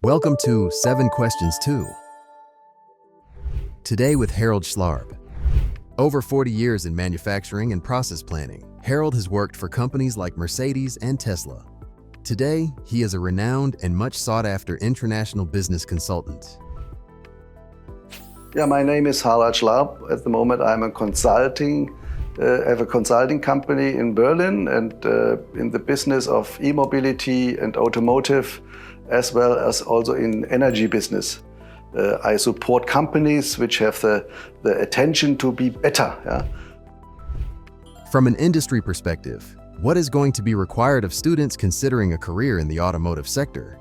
Welcome to 7 Questions 2. Today with Harald Schlarb. Over 40 years in manufacturing and process planning, Harald has worked for companies like Mercedes and Tesla. Today, he is a renowned and much sought-after international business consultant. Yeah, my name is Harald Schlarb. At the moment, I'm a I have a consulting company in Berlin and in the business of eMobility and automotive, as well as also in energy business. I support companies which have the attention to be better. Yeah? From an industry perspective, what is going to be required of students considering a career in the automotive sector?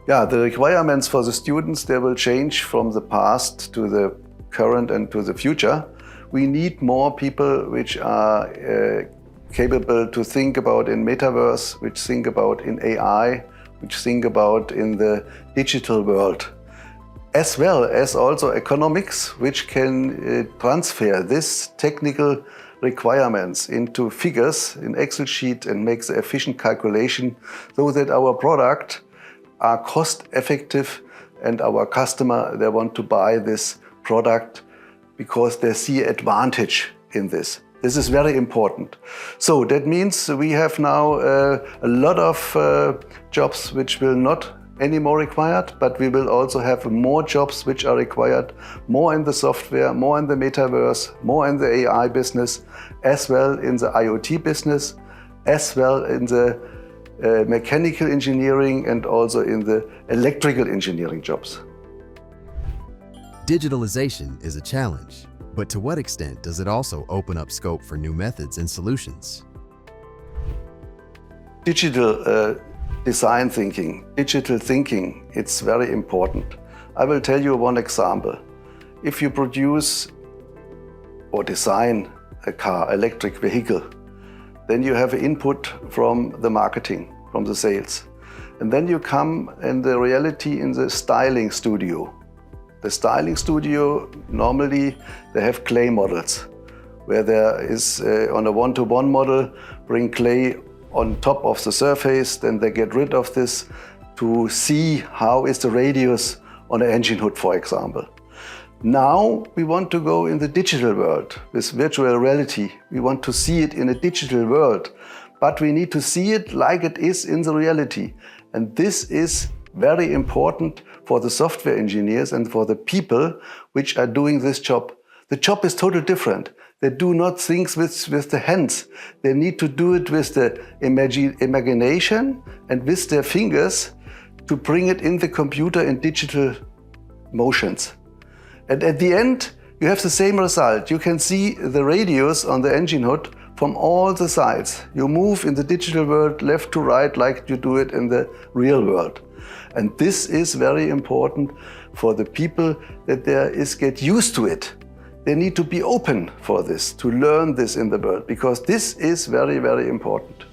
Yeah, the requirements for the students, they will change from the past to the current and to the future. We need more people which are capable to think about in metaverse, which think about in AI, which think about in the digital world, as well as also economics, which can transfer this technical requirements into figures in Excel sheet and make the efficient calculation so that our product are cost effective and our customer, they want to buy this product because they see advantage in this. This is very important. So that means we have now a lot of jobs which will not anymore required, but we will also have more jobs which are required, more in the software, more in the metaverse, more in the AI business, as well in the IoT business, as well in the mechanical engineering and also in the electrical engineering jobs. Digitalization is a challenge, but to what extent does it also open up scope for new methods and solutions? Digital design thinking, digital thinking, it's very important. I will tell you one example. If you produce or design a car, electric vehicle, then you have input from the marketing, from the sales. And then you come in the reality in the styling studio. The styling studio, normally they have clay models, where there is on a one-to-one model, bring clay on top of the surface, then they get rid of this to see how is the radius on an engine hood, for example. Now we want to go in the digital world with virtual reality. We want to see it in a digital world, but we need to see it like it is in the reality. And this is very important for the software engineers and for the people which are doing this job. The job is totally different. They do not think with the hands. They need to do it with the imagination and with their fingers to bring it in the computer in digital motions. And at the end, you have the same result. You can see the radius on the engine hood from all the sides. You move in the digital world left to right like you do it in the real world. And this is very important for the people that get used to it. They need to be open for this, to learn this in the world, because this is very, very important.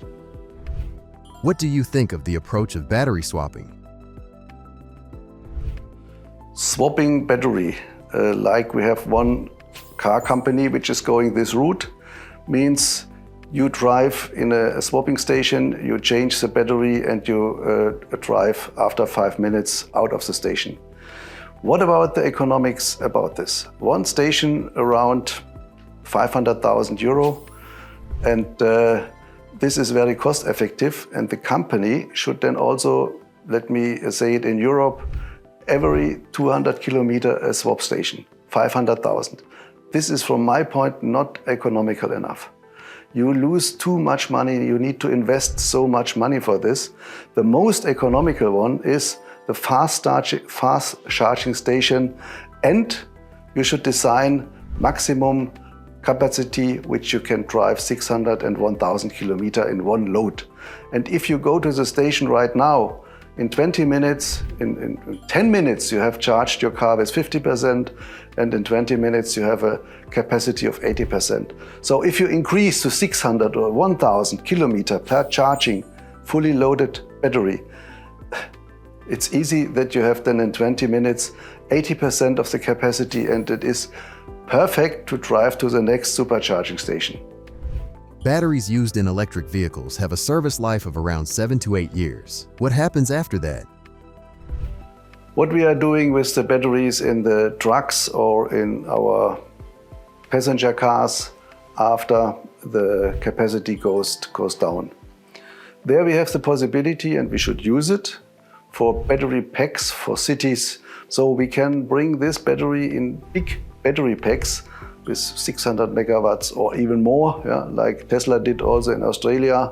What do you think of the approach of battery swapping? Swapping battery, like we have one car company which is going this route, means you drive in a swapping station, you change the battery and you drive after 5 minutes out of the station. What about the economics about this? One station around 500,000 euro, and this is very cost effective, and the company should then also, let me say it in Europe, every 200 kilometer a swap station, 500,000. This is from my point not economical enough. You lose too much money, you need to invest so much money for this. The most economical one is the fast charging station, and you should design maximum capacity which you can drive 600 and 1000 kilometers in one load. And if you go to the station right now, in 20 minutes, in 10 minutes you have charged your car with 50%, and in 20 minutes you have a capacity of 80%. So if you increase to 600 or 1000 kilometers per charging fully loaded battery, it's easy that you have then in 20 minutes 80% of the capacity, and it is perfect to drive to the next supercharging station. Batteries used in electric vehicles have a service life of around 7 to 8 years. What happens after that? What we are doing with the batteries in the trucks or in our passenger cars after the capacity goes down. There we have the possibility, and we should use it, for battery packs for cities. So we can bring this battery in big battery packs with 600 megawatts or even more, like Tesla did also in Australia.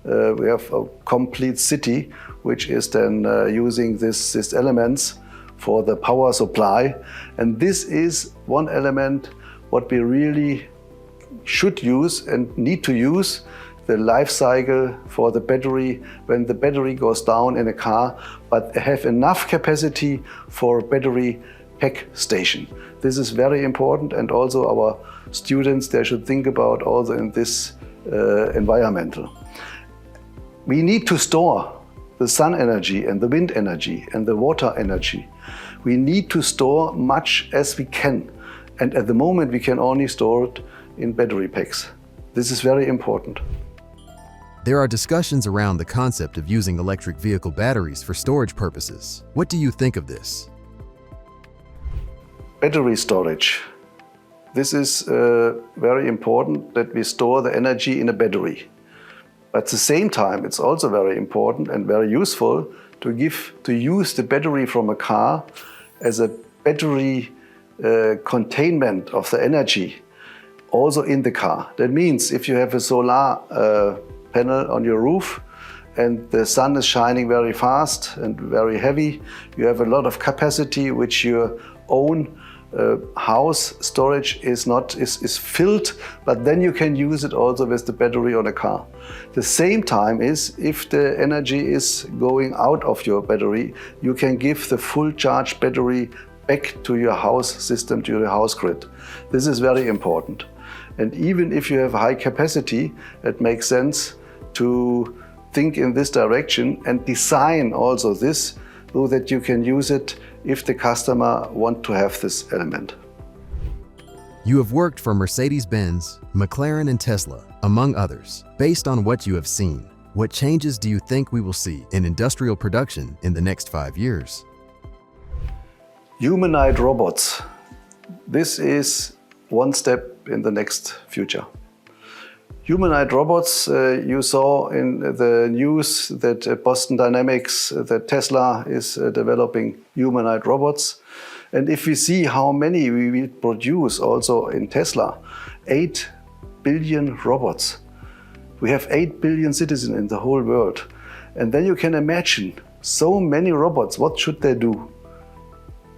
We have a complete city which is then using these elements for the power supply. And this is one element what we really should use and need to use, the life cycle for the battery when the battery goes down in a car, but have enough capacity for a battery pack station. This is very important, and also our students, they should think about also in this environmental. We need to store the sun energy and the wind energy and the water energy. We need to store much as we can. And at the moment we can only store it in battery packs. This is very important. There are discussions around the concept of using electric vehicle batteries for storage purposes. What do you think of this? Battery storage. This is very important that we store the energy in a battery. But at the same time, it's also very important and very useful to use the battery from a car as a battery containment of the energy also in the car. That means if you have a solar panel on your roof and the sun is shining very fast and very heavy, you have a lot of capacity which your own house storage is filled, but then you can use it also with the battery on a car. The same time is, if the energy is going out of your battery, you can give the full charge battery back to your house system, to your house grid. This is very important. And even if you have high capacity, it makes sense to think in this direction and design also this so that you can use it if the customer wants to have this element. You have worked for Mercedes-Benz, McLaren, and Tesla, among others. Based on what you have seen, what changes do you think we will see in industrial production in the next 5 years? Humanoid robots. This is one step in the next future. Humanoid robots, you saw in the news that Boston Dynamics, that Tesla is developing humanoid robots. And if we see how many we will produce also in Tesla, 8 billion robots. We have 8 billion citizens in the whole world. And then you can imagine so many robots, what should they do?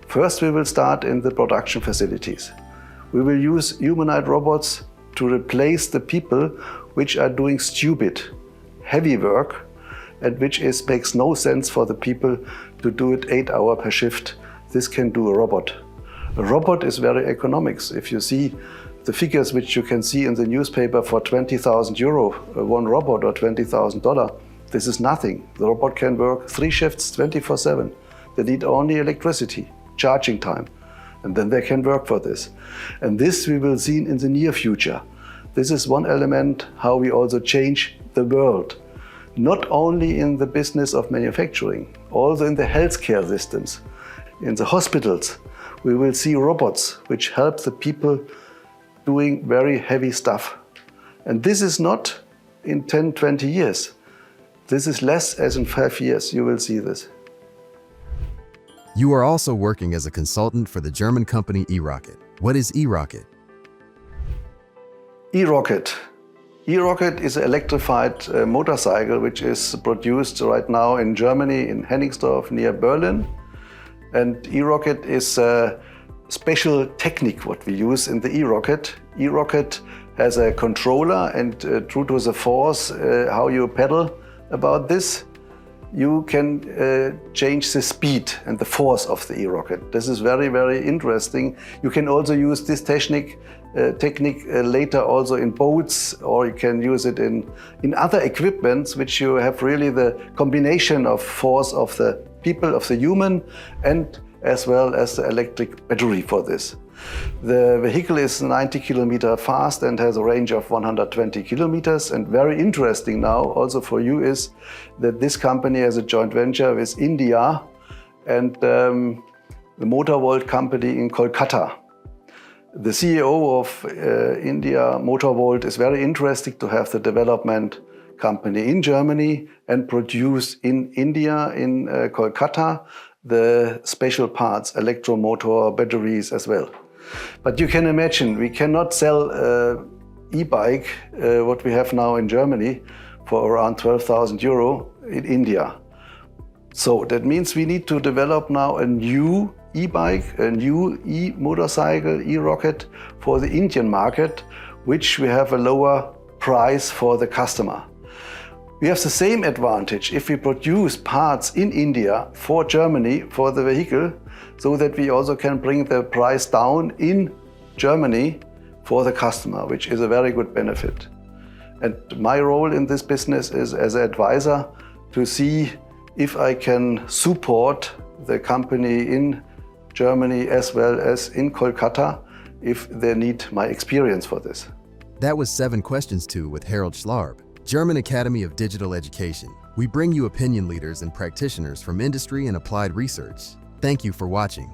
First, we will start in the production facilities. We will use humanoid robots to replace the people which are doing stupid, heavy work, and which makes no sense for the people to do it 8 hours per shift. This can do a robot. A robot is very economics. If you see the figures which you can see in the newspaper for 20,000 euro, one robot, or $20,000, this is nothing. The robot can work 3 shifts 24/7. They need only electricity, charging time. And then they can work for this. And this we will see in the near future. This is one element how we also change the world. Not only in the business of manufacturing, also in the healthcare systems. In the hospitals, we will see robots which help the people doing very heavy stuff. And this is not in 10, 20 years. This is less as in 5 years, you will see this. You are also working as a consultant for the German company eROCKIT. What is eROCKIT? eROCKIT. eROCKIT is an electrified motorcycle which is produced right now in Germany, in Hennigsdorf near Berlin. And eROCKIT is a special technique what we use in the eROCKIT. eROCKIT has a controller, and due to the force how you pedal about this, you can change the speed and the force of the eROCKIT. This is very, very interesting. You can also use this technique later also in boats, or you can use it in other equipments which you have really the combination of force of the people, of the human, and as well as the electric battery for this. The vehicle is 90 kilometers fast and has a range of 120 kilometers. And very interesting now also for you is that this company has a joint venture with India and the Motor World company in Kolkata. The CEO of India Motor World is very interested to have the development company in Germany and produce in India, in Kolkata, the special parts, electromotor, batteries as well. But you can imagine, we cannot sell e-bike, what we have now in Germany, for around 12,000 euro in India. So that means we need to develop now a new e-bike, a new e-motorcycle, eROCKIT for the Indian market, which we have a lower price for the customer. We have the same advantage if we produce parts in India for Germany for the vehicle, so that we also can bring the price down in Germany for the customer, which is a very good benefit. And my role in this business is as an advisor to see if I can support the company in Germany as well as in Kolkata if they need my experience for this. That was 7 Questions To with Harald Schlarb, German Academy of Digital Education. We bring you opinion leaders and practitioners from industry and applied research. Thank you for watching.